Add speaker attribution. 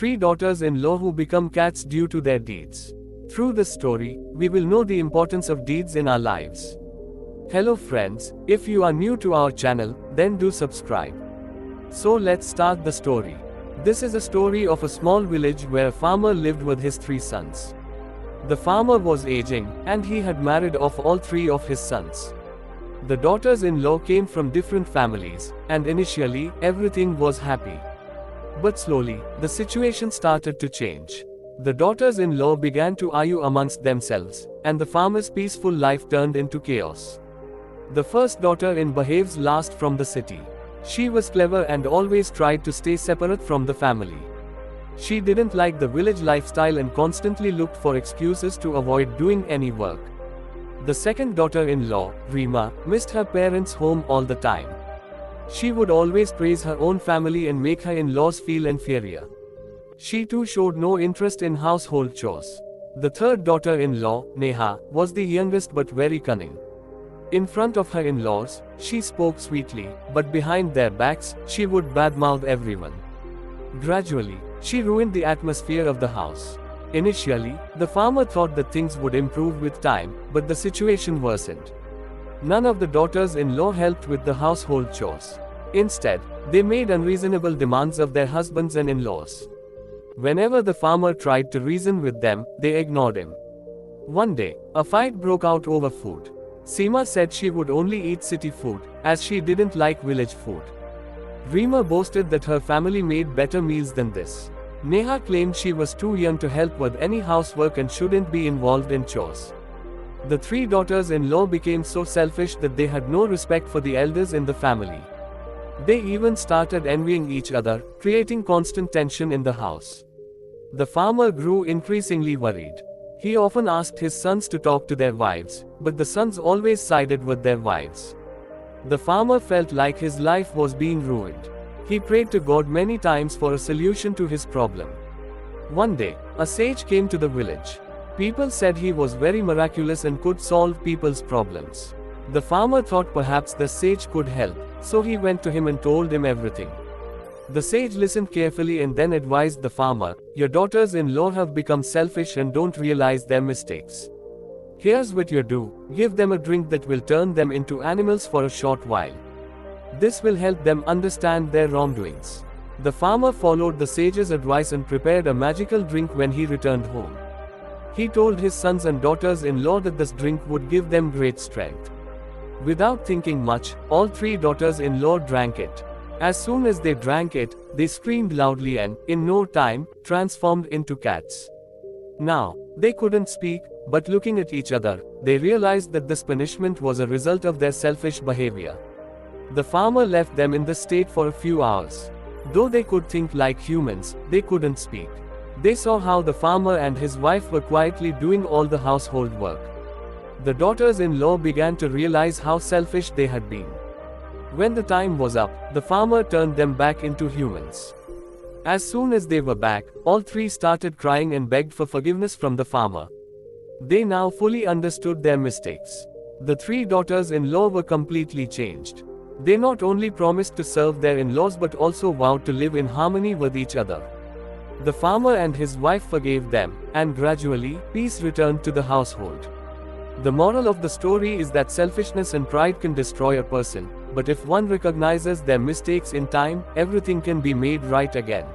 Speaker 1: three daughters-in-law who become cats due to their deeds. Through this story, we will know the importance of deeds in our lives. Hello friends, if you are new to our channel, then do subscribe. So let's start the story. This is a story of a small village where a farmer lived with his three sons. The farmer was aging, and he had married off all three of his sons. The daughters-in-law came from different families, and initially, everything was happy. But slowly, the situation started to change. The daughters-in-law began to argue amongst themselves, and the farmer's peaceful life turned into chaos. The first daughter-in behaves last from the city. She was clever and always tried to stay separate from the family. She didn't like the village lifestyle and constantly looked for excuses to avoid doing any work. The second daughter-in-law, Rima, missed her parents' home all the time. She would always praise her own family and make her in-laws feel inferior. She too showed no interest in household chores. The third daughter-in-law, Neha, was the youngest but very cunning. In front of her in-laws, she spoke sweetly, but behind their backs, she would badmouth everyone. Gradually, she ruined the atmosphere of the house. Initially, the farmer thought that things would improve with time, but the situation worsened. None of the daughters-in-law helped with the household chores. Instead, they made unreasonable demands of their husbands and in-laws. Whenever the farmer tried to reason with them, they ignored him. One day, a fight broke out over food. Seema said she would only eat city food, as she didn't like village food. Rima boasted that her family made better meals than this. Neha claimed she was too young to help with any housework and shouldn't be involved in chores. The three daughters-in-law became so selfish that they had no respect for the elders in the family. They even started envying each other, creating constant tension in the house. The farmer grew increasingly worried. He often asked his sons to talk to their wives, but the sons always sided with their wives. The farmer felt like his life was being ruined. He prayed to God many times for a solution to his problem. One day, a sage came to the village. People said he was very miraculous and could solve people's problems. The farmer thought perhaps the sage could help, so he went to him and told him everything. The sage listened carefully and then advised the farmer, "Your daughters-in-law have become selfish and don't realize their mistakes. Here's what you do, give them a drink that will turn them into animals for a short while. This will help them understand their wrongdoings." The farmer followed the sage's advice and prepared a magical drink when he returned home. He told his sons and daughters-in-law that this drink would give them great strength. Without thinking much, all three daughters-in-law drank it. As soon as they drank it, they screamed loudly and, in no time, transformed into cats. Now, they couldn't speak, but looking at each other, they realized that this punishment was a result of their selfish behavior. The farmer left them in this state for a few hours. Though they could think like humans, they couldn't speak. They saw how the farmer and his wife were quietly doing all the household work. The daughters-in-law began to realize how selfish they had been. When the time was up, the farmer turned them back into humans. As soon as they were back, all three started crying and begged for forgiveness from the farmer. They now fully understood their mistakes. The three daughters-in-law were completely changed. They not only promised to serve their in-laws but also vowed to live in harmony with each other. The farmer and his wife forgave them, and gradually, peace returned to the household. The moral of the story is that selfishness and pride can destroy a person, but if one recognizes their mistakes in time, everything can be made right again.